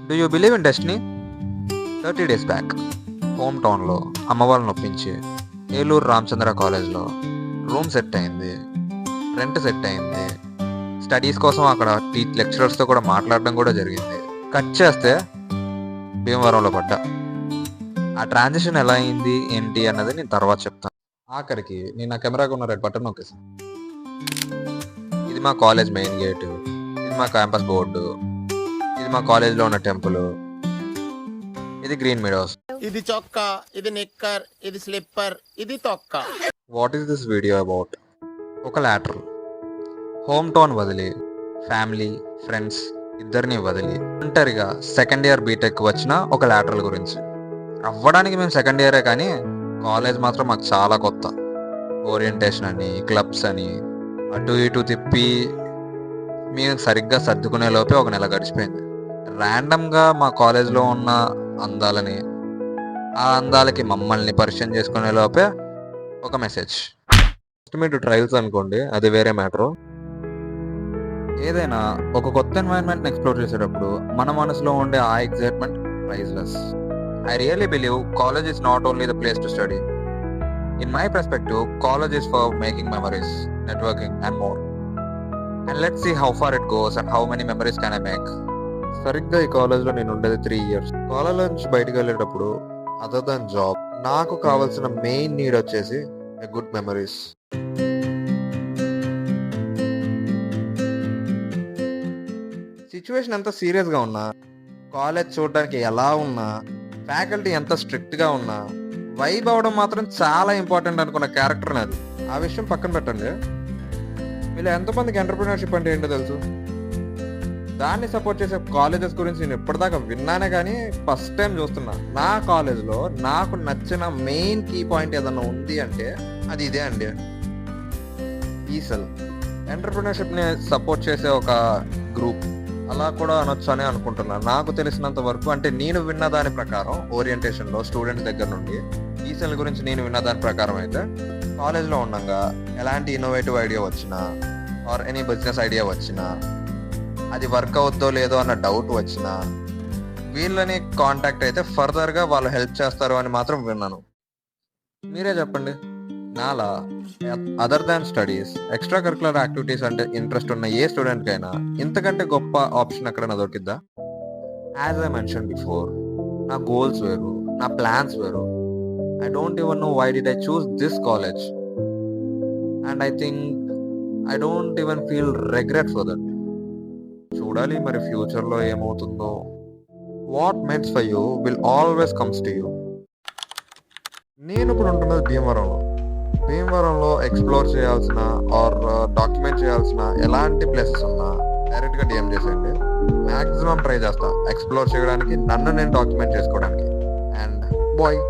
Do you believe in destiny? 30 days back home టౌన్లో అమ్మ వాళ్ళని ఒప్పించి ఏలూరు రామచంద్ర కాలేజ్లో రూమ్ సెట్ అయింది, రెంట్ సెట్ అయింది. స్టడీస్ కోసం అక్కడ లెక్చరర్స్తో కూడా మాట్లాడడం కూడా జరిగింది. కట్ చేస్తే భీమవరంలో పడ్డా. ఆ ట్రాన్సిషన్ ఎలా అయింది ఏంటి అన్నది నేను తర్వాత చెప్తాను. ఆఖరికి నేను నా కెమెరాకు ఉన్న రెడ్ బటన్ నొక్కేసాను. ఇది మా కాలేజ్ మెయిన్ గేటు, ఇది మా క్యాంపస్ బోర్డు, ఇది మా కాలేజ్లో ఉన్న టెంపుల్, ఇది గ్రీన్ మీడోస్. ఇది చొక్కా, ఇది నిక్కర్, ఇది స్లిప్పర్, ఇది తొక్క. What is this video about? ఒక లాటరల్ హోమ్ టౌన్ వదిలి ఫ్యామిలీ ఫ్రెండ్స్ ఇద్దరిని వదిలి ఒంటరిగా సెకండ్ ఇయర్ బీటెక్ వచ్చిన ఒక లాటరల్ గురించి. అవ్వడానికి మేము సెకండ్ ఇయరే, కానీ కాలేజ్ మాత్రం మాకు చాలా కొత్త. ఓరియంటేషన్ అని, క్లబ్స్ అని అటు ఇటు తిప్పి మేము సరిగ్గా సర్దుకునే లోపే ఒక నెల గడిచిపోయింది. ర్యాండమ్గా మా కాలేజ్లో ఉన్న అందాలని, ఆ అందాలకి మమ్మల్ని పరిచయం చేసుకునే లోపే ఒక మెసేజ్. మీరు ట్రయల్స్ అనుకోండి, అది వేరే మ్యాటరు. ఏదైనా ఒక కొత్త ఎన్వైరన్మెంట్ని ఎక్స్ప్లోర్ చేసేటప్పుడు మన మనసులో ఉండే ఆ excitement priceless. I really believe college is not only the place to study. In my perspective, college is for making memories, networking and more. And let's see how far it goes and how many memories can I make. సరిగ్గా ఈ కాలేజ్లో నేను ఉండేది 3 years. College నుంచి బయటకు వెళ్ళేటప్పుడు other than job నాకు కావాల్సిన మెయిన్ నీడ్ వచ్చేసి గుడ్ మెమరీస్. సిచ్యువేషన్ ఎంత సీరియస్గా ఉన్నా, కాలేజ్ చూడడానికి ఎలా ఉన్నా, ఫ్యాకల్టీ ఎంత స్ట్రిక్ట్గా ఉన్నా, వైబ్ అవడం మాత్రం చాలా ఇంపార్టెంట్ అనుకున్న క్యారెక్టర్ నాది. ఆ విషయం పక్కన పెట్టండి, మీలో ఎంతమందికి ఎంటర్‌ప్రెన్యూర్‌షిప్ అంటే ఏంటో తెలుసు? దాన్ని సపోర్ట్ చేసే కాలేజెస్ గురించి నేను ఇప్పటిదాకా విన్నానే, కానీ ఫస్ట్ టైం చూస్తున్నా. నా కాలేజ్లో నాకు నచ్చిన మెయిన్ కీ పాయింట్ ఏదన్నా ఉంది అంటే అది ఇదే అండి. ఈసెల్ ఎంటర్‌ప్రెన్యూర్‌షిప్ని సపోర్ట్ చేసే ఒక గ్రూప్, అలా కూడా అనొచ్చు అని అనుకుంటున్నాను. నాకు తెలిసినంత వరకు, అంటే నేను విన్న దాని ప్రకారం, ఓరియంటేషన్లో స్టూడెంట్స్ దగ్గర నుండి ఈసెల్ గురించి నేను విన్న దాని ప్రకారం అయితే, కాలేజ్లో ఉండగా ఎలాంటి ఇన్నోవేటివ్ ఐడియా వచ్చినా ఆర్ ఎనీ బిజినెస్ ఐడియా వచ్చినా, అది వర్క్ అవుద్దో లేదో అన్న డౌట్ వచ్చినా, వీళ్ళని కాంటాక్ట్ అయితే ఫర్దర్గా వాళ్ళు హెల్ప్ చేస్తారు అని మాత్రం విన్నాను. మీరే చెప్పండి, నాలా other than studies extra curricular activities అంటే ఇంట్రెస్ట్ ఉన్న ఏ స్టూడెంట్కైనా ఇంతకంటే గొప్ప ఆప్షన్ ఎక్కడైనా దొరికిద్దా? యాజ్ ఐ మెన్షన్ బిఫోర్, నా గోల్స్ వేరు, నా ప్లాన్స్ వేరు. I don't even know why did I choose this college, and I think I don't even feel regret for that. చూడాలి మరి ఫ్యూచర్లో ఏమవుతుందో. What meant for you will always comes to you. నేను ఇప్పుడు ఉంటున్నది భీమవరంలో ఎక్స్ప్లోర్ చేయాల్సిన ఆర్ డాక్యుమెంట్ చేయాల్సిన ఎలాంటి ప్లేసెస్ ఉన్నా డైరెక్ట్గా డిఎం చేసేయండి. మ్యాక్సిమం ట్రై చేస్తా ఎక్స్ప్లోర్ చేయడానికి, నన్ను నేను డాక్యుమెంట్ చేసుకోవడానికి. And bye.